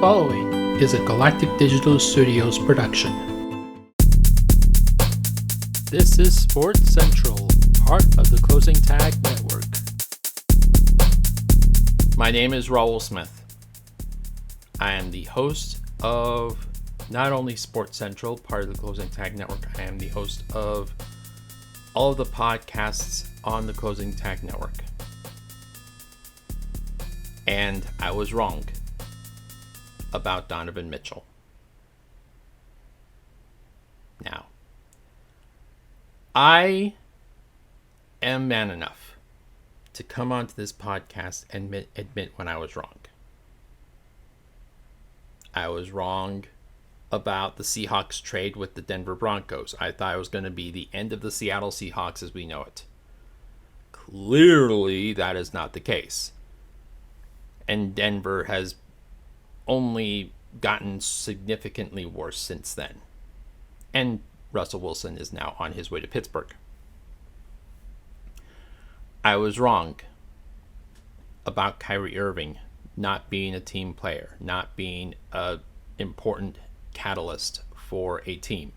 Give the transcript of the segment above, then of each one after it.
following is a Galactic Digital Studios production. This is Sports Central, part of the Closing Tag Network. My name is Raul Smith. I am the host of not only Sports Central, part of the Closing Tag Network, I am the host of all of the podcasts on the Closing Tag Network. And I was wrong about Donovan Mitchell. Now, I am man enough to come onto this podcast and admit when I was wrong. I was wrong about the Seahawks trade with the Denver Broncos. I thought it was going to be the end of the Seattle Seahawks as we know it. Clearly, that is not the case. And Denver has only gotten significantly worse since then. And Russell Wilson is now on his way to Pittsburgh. I was wrong about Kyrie Irving not being a team player, not being an important catalyst for a team,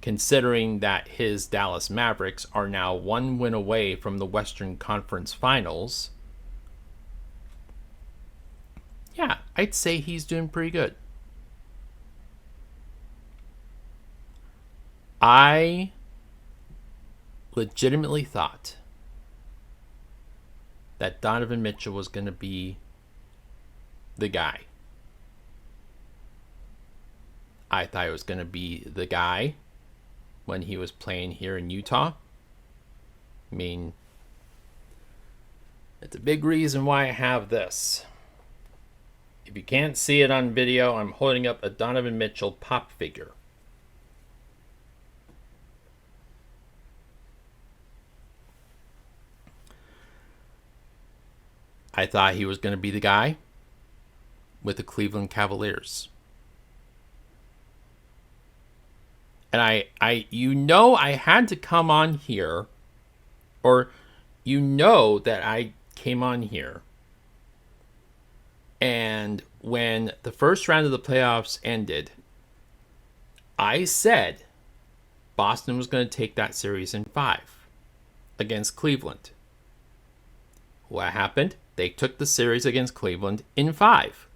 considering that his Dallas Mavericks are now one win away from the Western Conference Finals. Yeah, I'd say he's doing pretty good. I legitimately thought that Donovan Mitchell was going to be the guy. I thought it was going to be the guy when he was playing here in Utah. I mean, it's a big reason why I have this. If you can't see it on video, I'm holding up a Donovan Mitchell pop figure. I thought he was going to be the guy with the Cleveland Cavaliers. And I had to come on here, or that I came on here. And when the first round of the playoffs ended, I said Boston was going to take that series in 5 against Cleveland. What happened? They took the series against Cleveland in 5.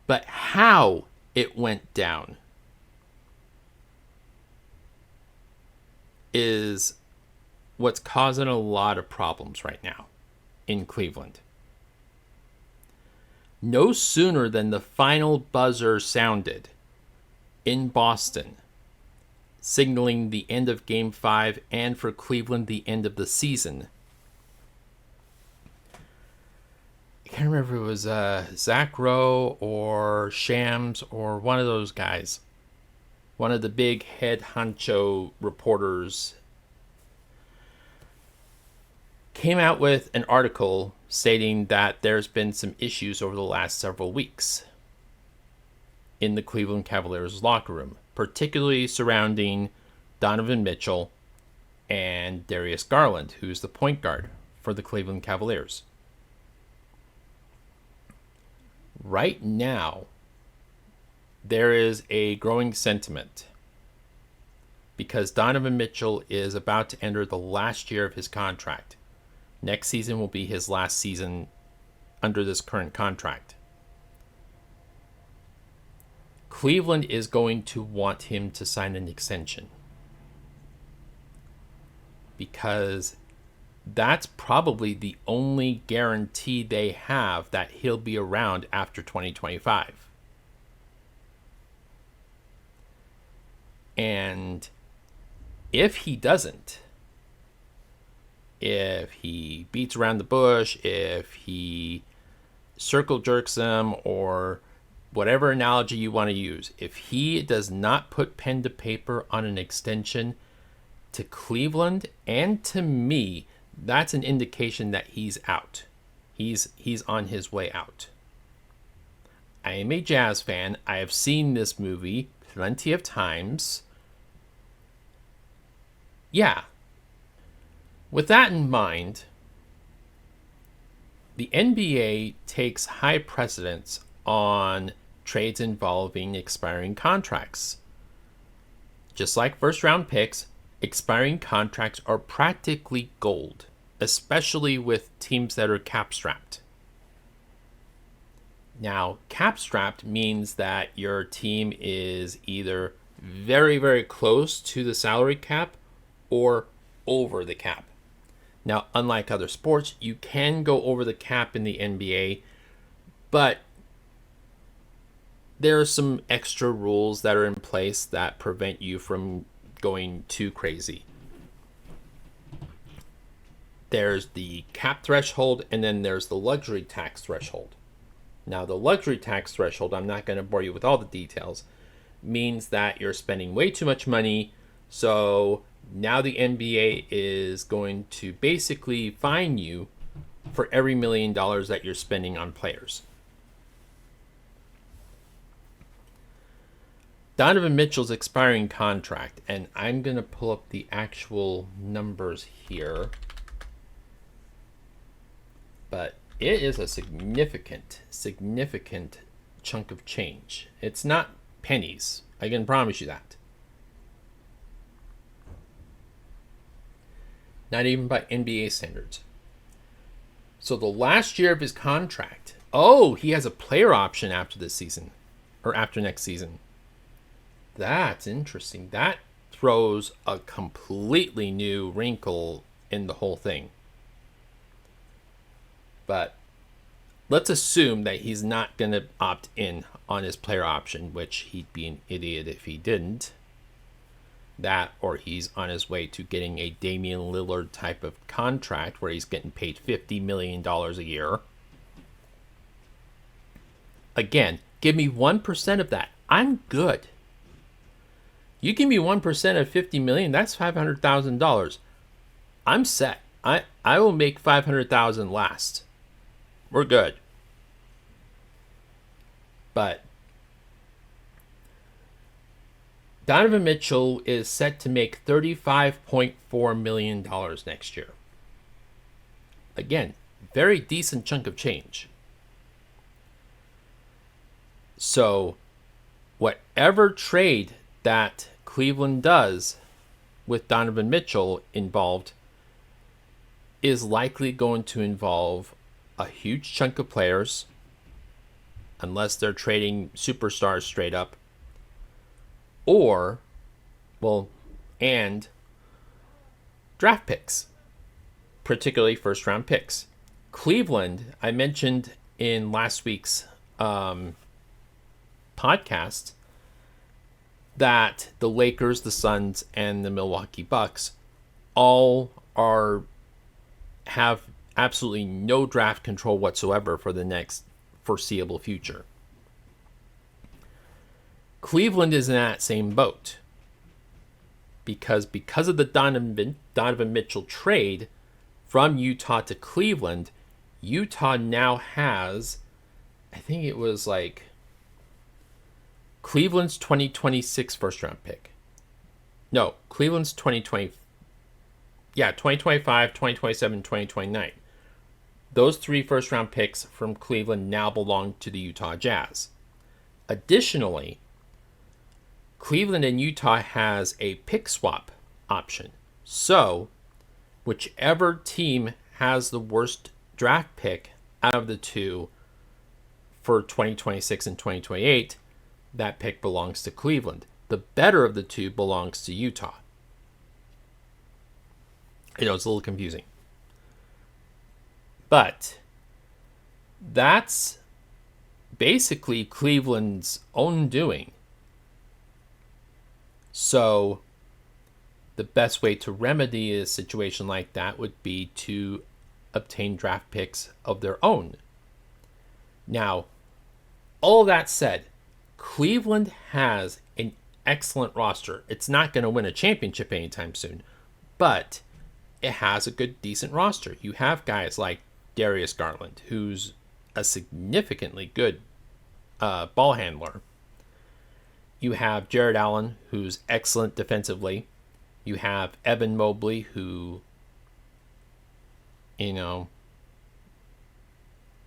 But how it went down is what's causing a lot of problems right now in Cleveland. No sooner than the final buzzer sounded in Boston, signaling the end of Game 5 and for Cleveland the end of the season. I can't remember if it was Zach Rowe or Shams or one of those guys. One of the big head honcho reporters came out with an article stating that there's been some issues over the last several weeks in the Cleveland Cavaliers locker room, particularly surrounding Donovan Mitchell and Darius Garland, who's the point guard for the Cleveland Cavaliers. Right now, there is a growing sentiment because Donovan Mitchell is about to enter the last year of his contract. Next season will be his last season under this current contract. Cleveland is going to want him to sign an extension because that's probably the only guarantee they have that he'll be around after 2025. And if he doesn't, if he beats around the bush, if he circle jerks them, or whatever analogy you want to use, if he does not put pen to paper on an extension to Cleveland and to me, that's an indication that he's out. He's on his way out. I am a Jazz fan. I have seen this movie plenty of times. Yeah. With that in mind, the NBA takes high precedence on trades involving expiring contracts. Just like first round picks, expiring contracts are practically gold, especially with teams that are cap strapped. Now, cap strapped means that your team is either very, very close to the salary cap or over the cap. Now, unlike other sports, you can go over the cap in the NBA, but there are some extra rules that are in place that prevent you from going too crazy. There's the cap threshold, and then there's the luxury tax threshold. Now, the luxury tax threshold, I'm not going to bore you with all the details, means that you're spending way too much money. So now the NBA is going to basically fine you for every $1 million that you're spending on players. Donovan Mitchell's expiring contract, and I'm going to pull up the actual numbers here, but it is a significant chunk of change. It's not pennies. I can promise you that. Not even by NBA standards. So the last year of his contract, he has a player option after this season, or after next season. That's interesting. That throws a completely new wrinkle in the whole thing. But let's assume that he's not going to opt in on his player option, which he'd be an idiot if he didn't. That, or he's on his way to getting a Damian Lillard type of contract where he's getting paid $50 million a year. Again, give me 1% of that. I'm good. You give me 1% of $50 million, that's $500,000. I'm set. I will make $500,000 last. We're good. But Donovan Mitchell is set to make $35.4 million next year. Again, very decent chunk of change. So, whatever trade that Cleveland does with Donovan Mitchell involved is likely going to involve a huge chunk of players, unless they're trading superstars straight up, and draft picks, particularly first round picks. Cleveland, I mentioned in last week's podcast that the Lakers, the Suns, and the Milwaukee Bucks all have absolutely no draft control whatsoever for the next foreseeable future. Cleveland is in that same boat because of the Donovan Mitchell trade from Utah to Cleveland. Utah now has, I think it was like Cleveland's 2026 first round pick. No, Cleveland's 2025, 2027, 2029. Those 3 first round picks from Cleveland now belong to the Utah Jazz. Additionally, Cleveland and Utah has a pick swap option. So, whichever team has the worst draft pick out of the two for 2026 and 2028, that pick belongs to Cleveland. The better of the two belongs to Utah. I know it's a little confusing. But that's basically Cleveland's own doing. So the best way to remedy a situation like that would be to obtain draft picks of their own. Now, all that said, Cleveland has an excellent roster. It's not going to win a championship anytime soon, but it has a decent roster. You have guys like Darius Garland, who's a significantly good ball handler. You have Jared Allen, who's excellent defensively. You have Evan Mobley, who,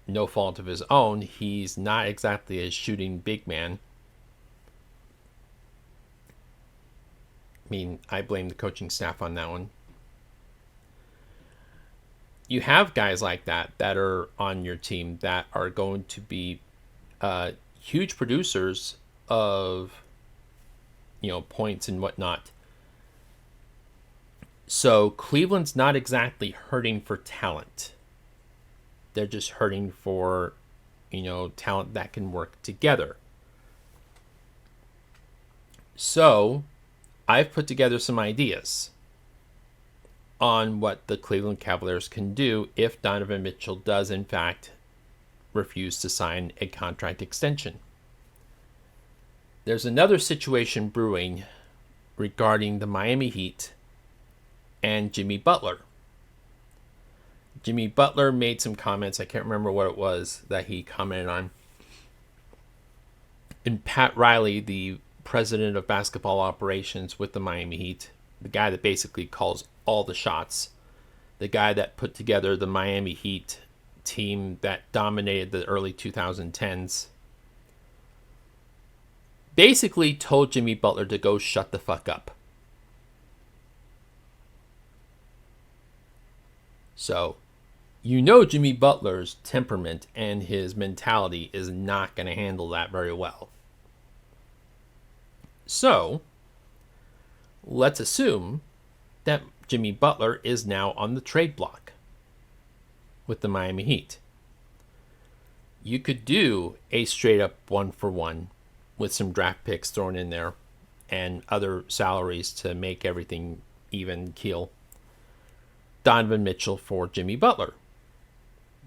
no fault of his own, he's not exactly a shooting big man. I mean, I blame the coaching staff on that one. You have guys like that are on your team that are going to be huge producers of, points and whatnot. So Cleveland's not exactly hurting for talent. They're just hurting for, talent that can work together. So I've put together some ideas on what the Cleveland Cavaliers can do if Donovan Mitchell does, in fact, refuse to sign a contract extension. There's another situation brewing regarding the Miami Heat and Jimmy Butler. Jimmy Butler made some comments. I can't remember what it was that he commented on. And Pat Riley, the president of basketball operations with the Miami Heat, the guy that basically calls all the shots, the guy that put together the Miami Heat team that dominated the early 2010s, basically told Jimmy Butler to go shut the fuck up. So, Jimmy Butler's temperament and his mentality is not going to handle that very well. So, let's assume that Jimmy Butler is now on the trade block with the Miami Heat. You could do a straight up 1-for-1 with some draft picks thrown in there and other salaries to make everything even keel. Donovan Mitchell for Jimmy Butler.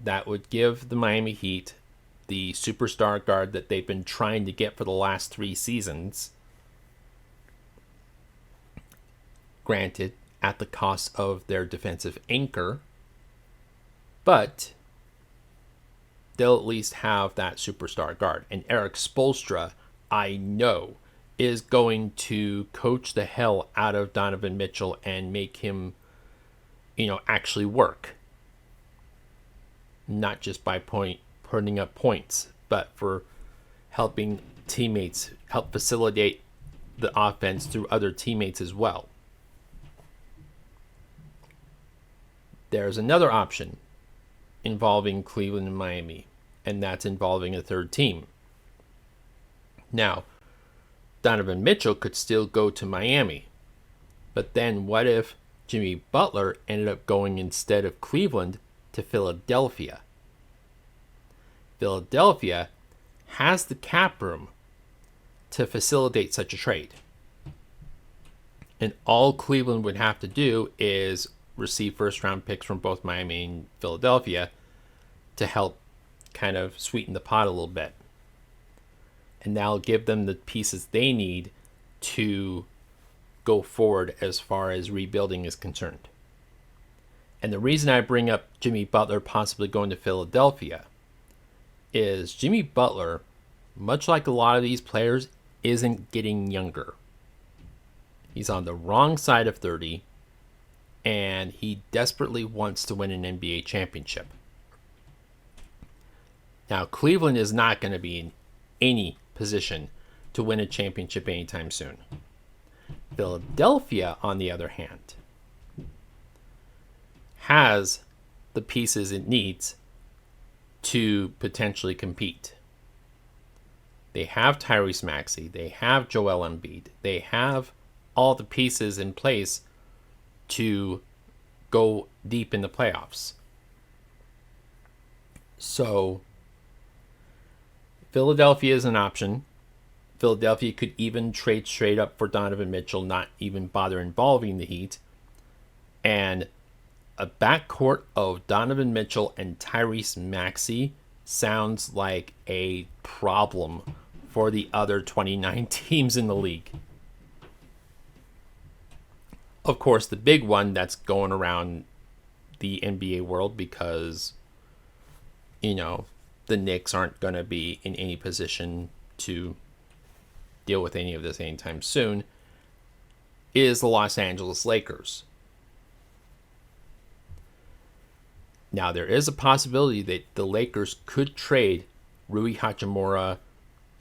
That would give the Miami Heat the superstar guard that they've been trying to get for the last 3 seasons. Granted, at the cost of their defensive anchor. But they'll at least have that superstar guard. And Eric Spoelstra, I know, is going to coach the hell out of Donovan Mitchell and make him, actually work. Not just by putting up points, but for helping teammates, help facilitate the offense through other teammates as well. There's another option involving Cleveland and Miami, and that's involving a third team. Now, Donovan Mitchell could still go to Miami, but then what if Jimmy Butler ended up going instead of Cleveland to Philadelphia? Philadelphia has the cap room to facilitate such a trade. And all Cleveland would have to do is receive first-round picks from both Miami and Philadelphia to help kind of sweeten the pot a little bit. And that'll give them the pieces they need to go forward as far as rebuilding is concerned. And the reason I bring up Jimmy Butler possibly going to Philadelphia is Jimmy Butler, much like a lot of these players, isn't getting younger. He's on the wrong side of 30, and he desperately wants to win an NBA championship. Now, Cleveland is not going to be in any position to win a championship anytime soon. Philadelphia, on the other hand, has the pieces it needs to potentially compete. They have Tyrese Maxey. They have Joel Embiid. They have all the pieces in place to go deep in the playoffs. So, Philadelphia is an option. Philadelphia could even trade straight up for Donovan Mitchell, not even bother involving the Heat. And a backcourt of Donovan Mitchell and Tyrese Maxey sounds like a problem for the other 29 teams in the league. Of course, the big one that's going around the NBA world, because, the Knicks aren't going to be in any position to deal with any of this anytime soon, is the Los Angeles Lakers. Now, there is a possibility that the Lakers could trade Rui Hachimura,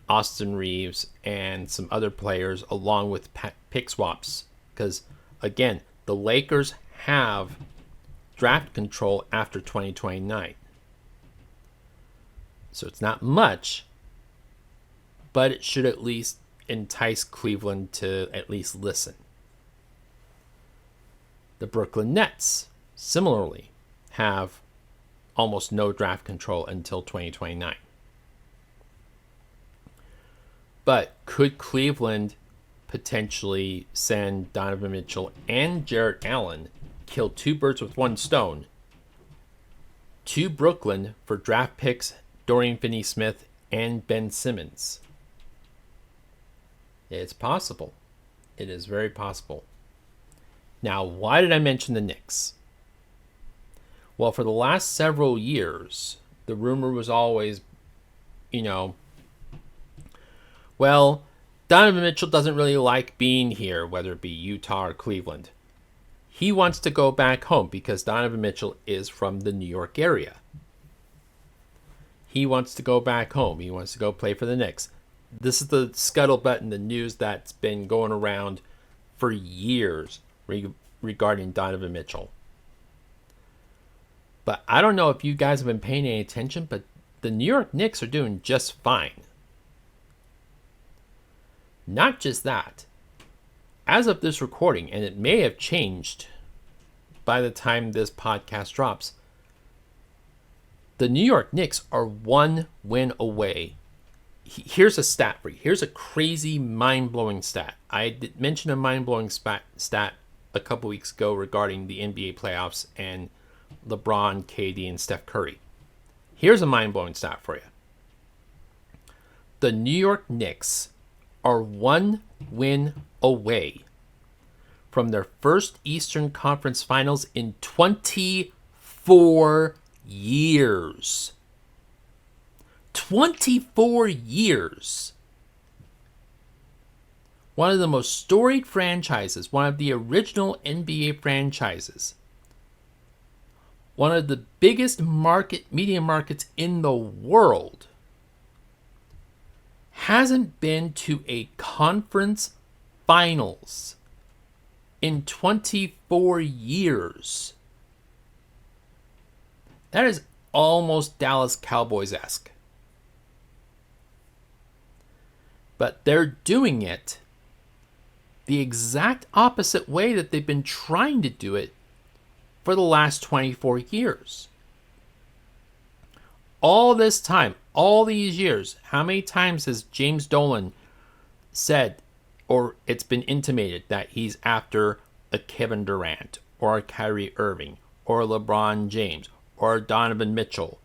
Austin Reeves, and some other players along with pick swaps. Because, again, the Lakers have draft control after 2029. So it's not much, but it should at least entice Cleveland to at least listen. The Brooklyn Nets, similarly, have almost no draft control until 2029. But could Cleveland potentially send Donovan Mitchell and Jarrett Allen, kill two birds with one stone, to Brooklyn for draft picks Dorian Finney-Smith and Ben Simmons? It's possible. It is very possible. Now, why did I mention the Knicks? Well, for the last several years, the rumor was always, well, Donovan Mitchell doesn't really like being here, whether it be Utah or Cleveland. He wants to go back home because Donovan Mitchell is from the New York area. He wants to go back home. He wants to go play for the Knicks. This is the scuttlebutt in the news that's been going around for years regarding Donovan Mitchell. But I don't know if you guys have been paying any attention, but the New York Knicks are doing just fine. Not just that. As of this recording, and it may have changed by the time this podcast drops, the New York Knicks are 1 win away. Here's a stat for you. Here's a crazy, mind-blowing stat. I did mention a mind-blowing stat a couple weeks ago regarding the NBA playoffs and LeBron, KD, and Steph Curry. Here's a mind-blowing stat for you. The New York Knicks are 1 win away from their first Eastern Conference Finals in 24 years. 24 years. One of the most storied franchises, one of the original NBA franchises, one of the biggest media markets in the world, hasn't been to a conference finals in 24 years. That is almost Dallas Cowboys-esque. But they're doing it the exact opposite way that they've been trying to do it for the last 24 years. All this time, all these years, how many times has James Dolan said, or it's been intimated, that he's after a Kevin Durant, or a Kyrie Irving, or a LeBron James, or a Donovan Mitchell?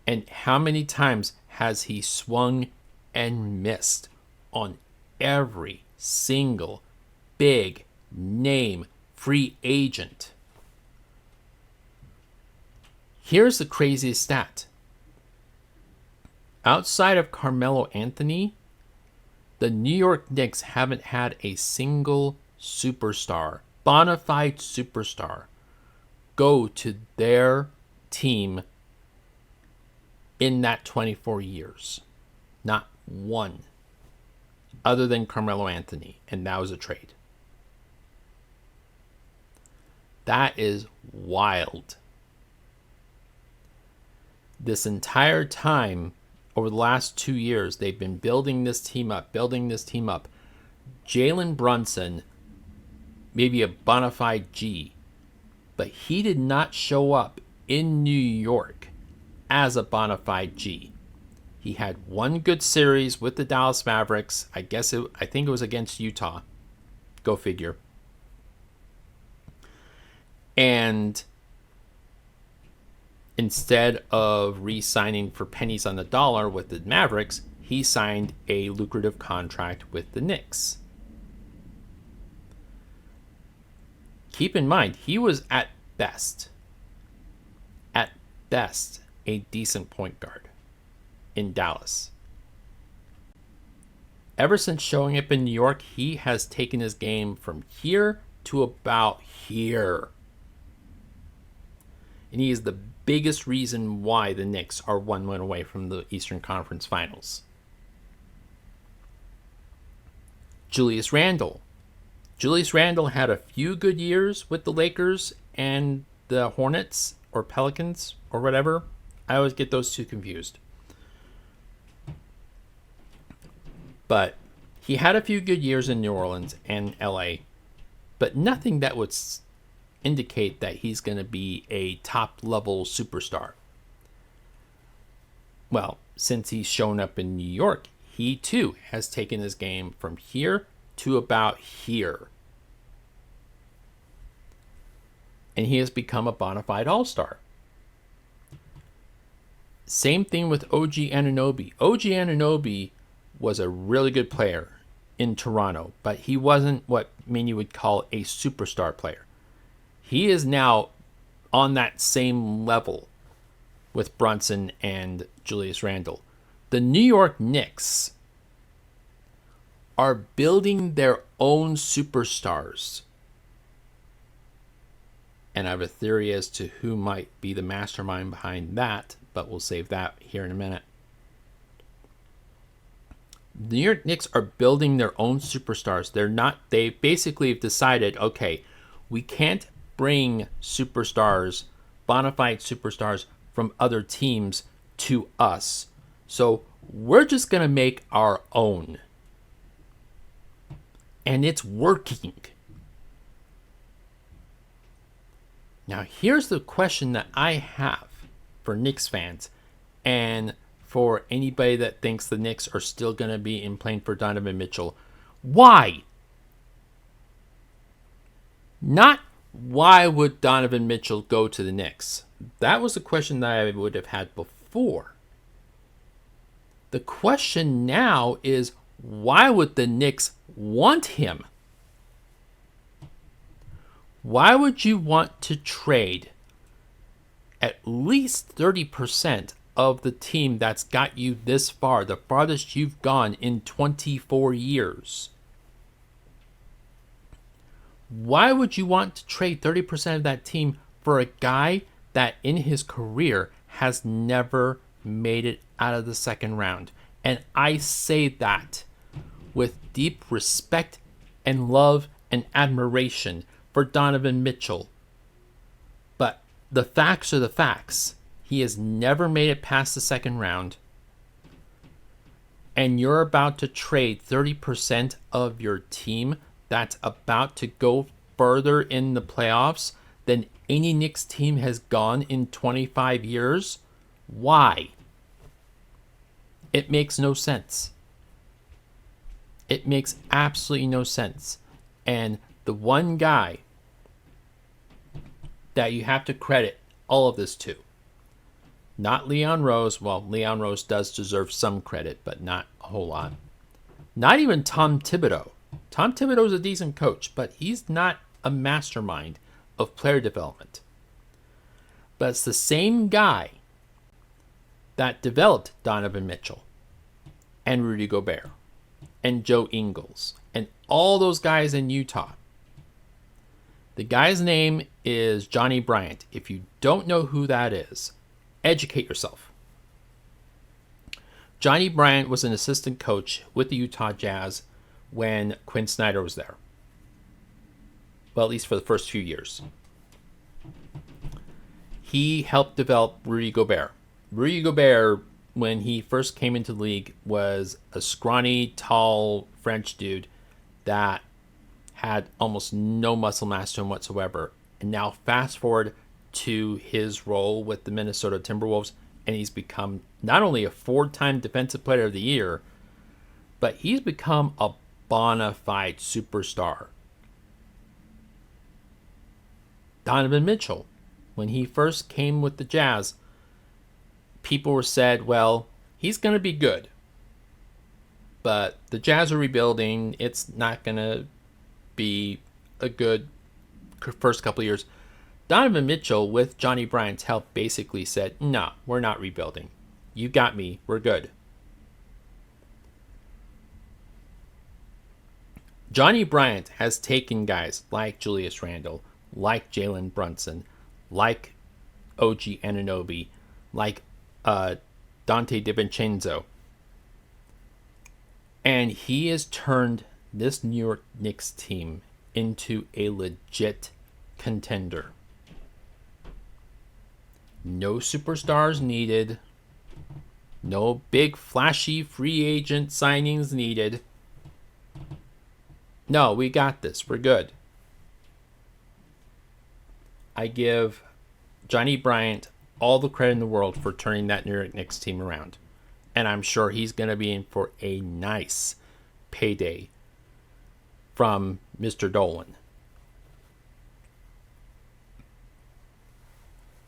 And how many times has he swung and missed on every single big name free agent? Here's the craziest stat. Outside of Carmelo Anthony, the New York Knicks haven't had a single superstar, bona fide superstar, go to their team in that 24 years. Not one. Other than Carmelo Anthony, and that was a trade. That is wild. This entire time, over the last 2 years, they've been building this team up. Jalen Brunson, maybe a bona fide G, but he did not show up in New York as a bona fide G. He had one good series with the Dallas Mavericks. I think it was against Utah. Go figure. And instead of re-signing for pennies on the dollar with the Mavericks, he signed a lucrative contract with the Knicks. Keep in mind, he was at best, a decent point guard in Dallas. Ever since showing up in New York, he has taken his game from here to about here. And he is the biggest reason why the Knicks are 1 win away from the Eastern Conference Finals. Julius Randle. Julius Randle had a few good years with the Lakers and the Hornets or Pelicans or whatever. I always get those two confused. But he had a few good years in New Orleans and LA, but nothing that would indicate that he's going to be a top-level superstar. Well, since he's shown up in New York, he too has taken his game from here to about here. And he has become a bona fide all-star. Same thing with OG Anunoby. OG Anunoby was a really good player in Toronto, but he wasn't what many would call a superstar player. He is now on that same level with Brunson and Julius Randle. The New York Knicks are building their own superstars. And I have a theory as to who might be the mastermind behind that, but we'll save that here in a minute. The New York Knicks are building their own superstars. They basically have decided, okay, we can't bring superstars, bona fide superstars from other teams to us. So we're just going to make our own. And it's working. Now, here's the question that I have for Knicks fans and for anybody that thinks the Knicks are still going to be in playing for Donovan Mitchell. Why? Not why would Donovan Mitchell go to the Knicks? That was a question that I would have had before. The question now is, why would the Knicks want him? Why would you want to trade at least 30% of the team that's got you this far, the farthest you've gone in 24 years? Why would you want to trade 30% of that team for a guy that in his career has never made it out of the second round? And I say that with deep respect and love and admiration for Donovan Mitchell. But the facts are the facts. He has never made it past the second round. And you're about to trade 30% of your team that's about to go further in the playoffs than any Knicks team has gone in 25 years? Why? It makes no sense. It makes absolutely no sense. And the one guy that you have to credit all of this to, not Leon Rose. Well, Leon Rose does deserve some credit, but not a whole lot. Not even Tom Thibodeau. Tom Thibodeau is a decent coach, but he's not a mastermind of player development. But it's the same guy that developed Donovan Mitchell and Rudy Gobert and Joe Ingles and all those guys in Utah. The guy's name is Johnny Bryant. If you don't know who that is, educate yourself. Johnny Bryant was an assistant coach with the Utah Jazz when Quinn Snyder was there. Well, at least for the first few years. He helped develop Rudy Gobert. Rudy Gobert, when he first came into the league, was a scrawny, tall French dude that had almost no muscle mass to him whatsoever. And now fast forward to his role with the Minnesota Timberwolves, and he's become not only a 4-time Defensive Player of the Year, but he's become a bona fide superstar. Donovan Mitchell, when he first came with the Jazz, people were said, well, he's going to be good. But the Jazz are rebuilding. It's not going to be a good first couple of years. Donovan Mitchell, with Johnny Bryant's help, basically said, no, we're not rebuilding. You got me. We're good. Johnny Bryant has taken guys like Julius Randle, like Jalen Brunson, like OG Anunoby, like Dante DiVincenzo. And he has turned this New York Knicks team into a legit contender. No superstars needed. No big flashy free agent signings needed. No, we got this. We're good. I give Johnny Bryant all the credit in the world for turning that New York Knicks team around. And I'm sure he's going to be in for a nice payday from Mr. Dolan.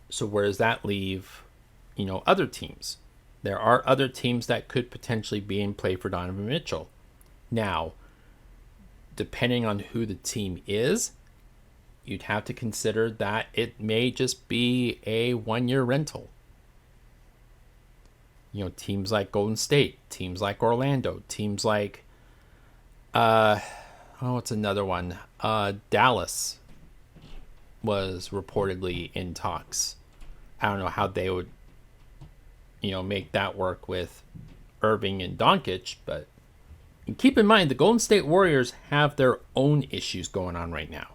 So where does that leave, other teams? There are other teams that could potentially be in play for Donovan Mitchell. Now, depending on who the team is, you'd have to consider that it may just be a one-year rental. Teams like Golden State, teams like Orlando, teams like, what's another one? Dallas was reportedly in talks. I don't know how they would, make that work with Irving and Doncic, but keep in mind the Golden State Warriors have their own issues going on right now.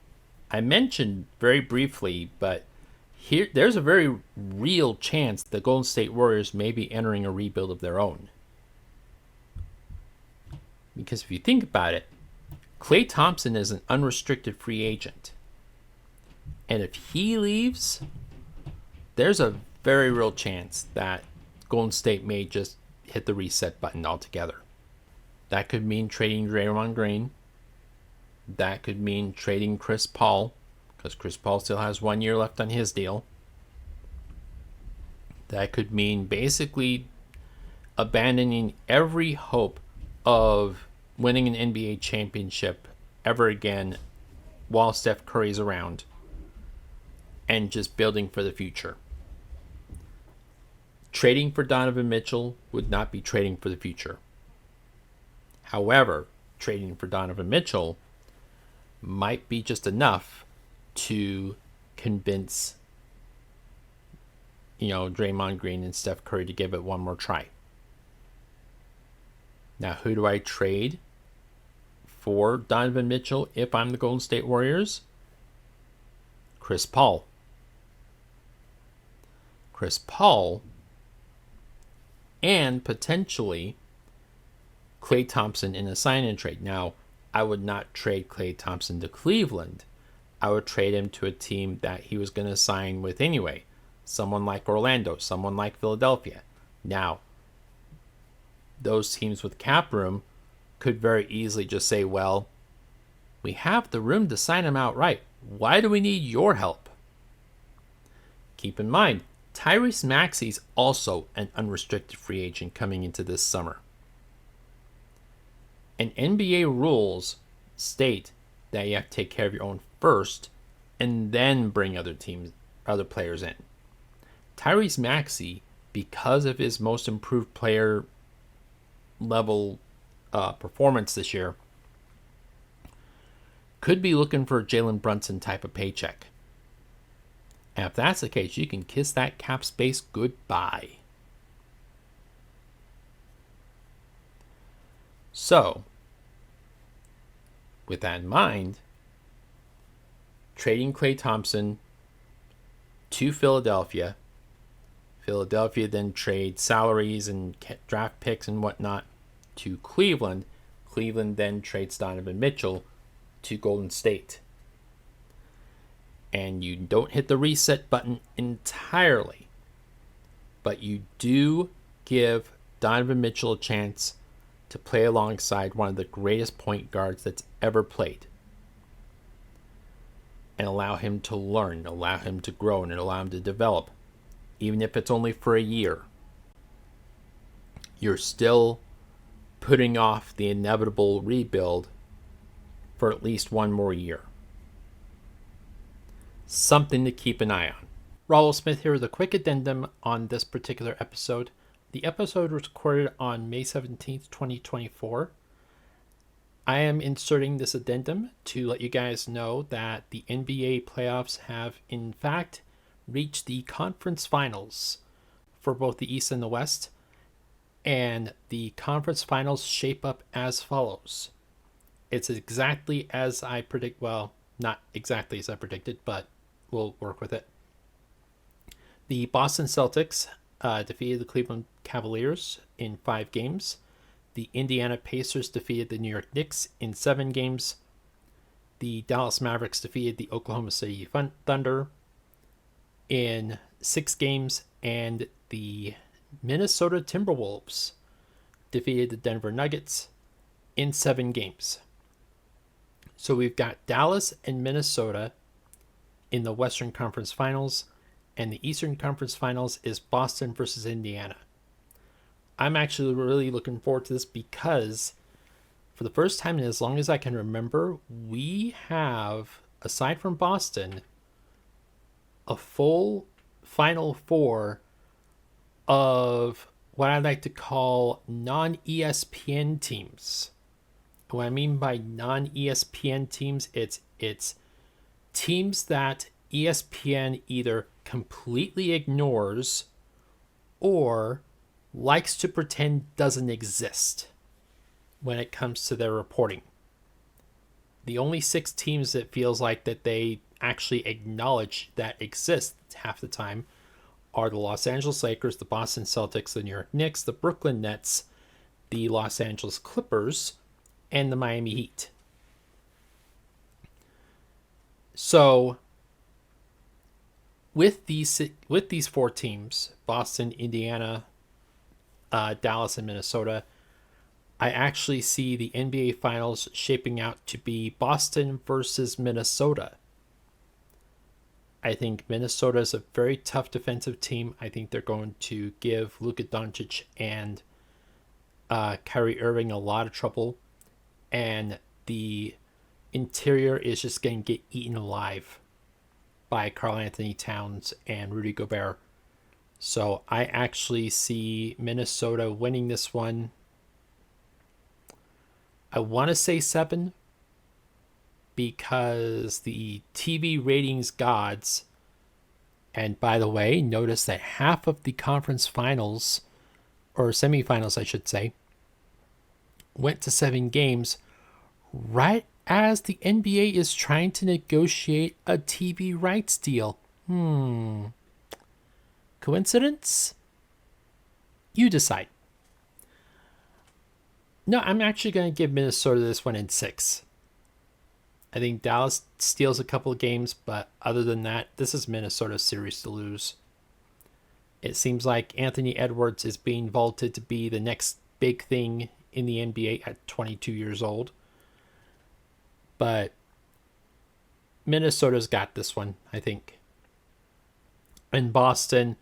I mentioned very briefly, but there's a very real chance the Golden State Warriors may be entering a rebuild of their own. Because if you think about it, Klay Thompson is an unrestricted free agent. And if he leaves, there's a very real chance that Golden State may just hit the reset button altogether. That could mean trading Draymond Green. That could mean trading Chris Paul, because Chris Paul still has 1 year left on his deal. That could mean basically abandoning every hope of winning an NBA championship ever again while Steph Curry's around, and just building for the future. Trading for Donovan Mitchell would not be trading for the future. However, trading for Donovan Mitchell might be just enough to convince, Draymond Green and Steph Curry to give it one more try. Now, who do I trade for Donovan Mitchell if I'm the Golden State Warriors? Chris Paul. Chris Paul and potentially Klay Thompson in a sign-and trade. Now, I would not trade Klay Thompson to Cleveland. I would trade him to a team that he was going to sign with anyway. Someone like Orlando, someone like Philadelphia. Now, those teams with cap room could very easily just say, well, we have the room to sign him outright. Why do we need your help? Keep in mind, Tyrese Maxey's also an unrestricted free agent coming into this summer. And NBA rules state that you have to take care of your own first and then bring other players in. Tyrese Maxey, because of his most improved player level performance this year, could be looking for a Jalen Brunson type of paycheck. And if that's the case, you can kiss that cap space goodbye. So, with that in mind, trading Klay Thompson to Philadelphia. Philadelphia then trades salaries and draft picks and whatnot to Cleveland. Cleveland then trades Donovan Mitchell to Golden State. And you don't hit the reset button entirely, but you do give Donovan Mitchell a chance to play alongside one of the greatest point guards that's ever played, and allow him to learn, allow him to grow, and allow him to develop, even if it's only for a year. You're still putting off the inevitable rebuild for at least one more year. Something to keep an eye on. Raul Smith here with a quick addendum on this particular episode. The episode was recorded on May 17th, 2024. I am inserting this addendum to let you guys know that the NBA playoffs have in fact reach the conference finals for both the East and the West. And the conference finals shape up as follows. It's exactly as I predict. Well, not exactly as I predicted, but we'll work with it. The Boston Celtics defeated the Cleveland Cavaliers in 5 games. The Indiana Pacers defeated the New York Knicks in 7 games. The Dallas Mavericks defeated the Oklahoma City Thunder in 6 games. And the Minnesota Timberwolves defeated the Denver Nuggets in 7 games. So we've got Dallas and Minnesota in the Western Conference Finals, and the Eastern Conference Finals is Boston versus Indiana. I'm actually really looking forward to this because for the first time in as long as I can remember, we have, aside from Boston, a full Final Four of what I like to call non-ESPN teams. What I mean by non-ESPN teams, it's teams that ESPN either completely ignores or likes to pretend doesn't exist when it comes to their reporting. The only 6 teams that feels like that they actually acknowledge that exist half the time are the Los Angeles Lakers, the Boston Celtics, the New York Knicks, the Brooklyn Nets, the Los Angeles Clippers, and the Miami Heat. So with these 4 teams, Boston, Indiana, Dallas, and Minnesota, I actually see the NBA Finals shaping out to be Boston versus Minnesota. I think Minnesota is a very tough defensive team. I think they're going to give Luka Doncic and Kyrie Irving a lot of trouble. And the interior is just going to get eaten alive by Karl Anthony Towns and Rudy Gobert. So I actually see Minnesota winning this one. I want to say 7 because the TV ratings gods, and by the way, notice that half of the conference finals, or semifinals I should say, went to 7 games right as the NBA is trying to negotiate a TV rights deal. Coincidence? You decide. No, I'm actually going to give Minnesota this one in 6. I think Dallas steals a couple of games, but other than that, this is Minnesota's series to lose. It seems like Anthony Edwards is being vaulted to be the next big thing in the NBA at 22 years old. But Minnesota's got this one, I think. In Boston,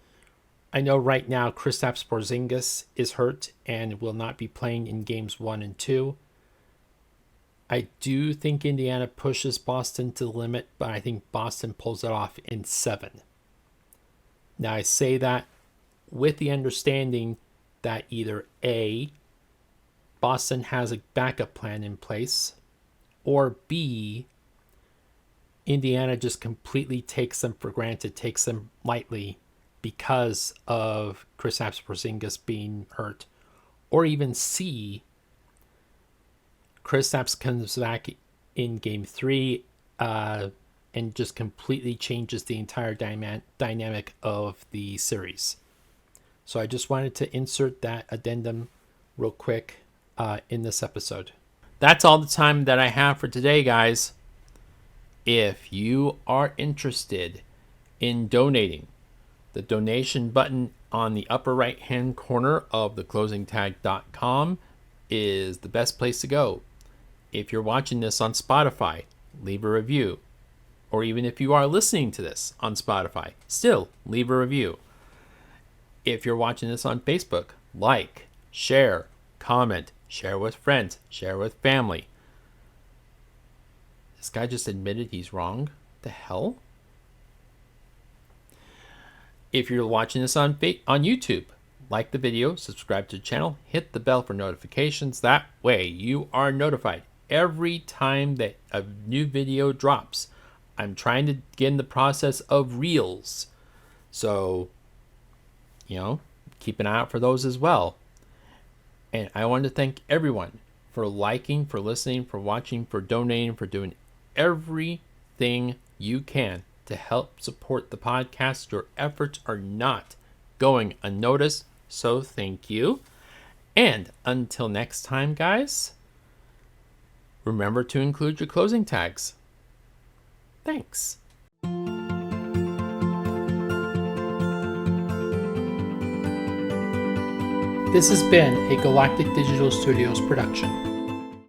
I know right now Kristaps Porzingis is hurt and will not be playing in games 1 and 2. I do think Indiana pushes Boston to the limit, but I think Boston pulls it off in 7. Now, I say that with the understanding that either A, Boston has a backup plan in place, or B, Indiana just completely takes them for granted, takes them lightly because of Kristaps Porzingis being hurt. Or even C, Kristaps comes back in game 3 and just completely changes the entire dynamic of the series. So I just wanted to insert that addendum real quick in this episode. That's all the time that I have for today, guys. If you are interested in donating, the donation button on the upper right hand corner of theclosingtag.com is the best place to go. If you're watching this on Spotify, leave a review. Or even if you are listening to this on Spotify, still leave a review. If you're watching this on Facebook, like, share, comment, share with friends, share with family. This guy just admitted he's wrong. The hell? If you're watching this on YouTube, like the video, subscribe to the channel, hit the bell for notifications. That way you are notified every time that a new video drops. I'm trying to get in the process of Reels. So, keep an eye out for those as well. And I want to thank everyone for liking, for listening, for watching, for donating, for doing everything you can to help support the podcast. Your efforts are not going unnoticed, so thank you. And until next time, guys, remember to include your closing tags. Thanks. This has been a Galactic Digital Studios production.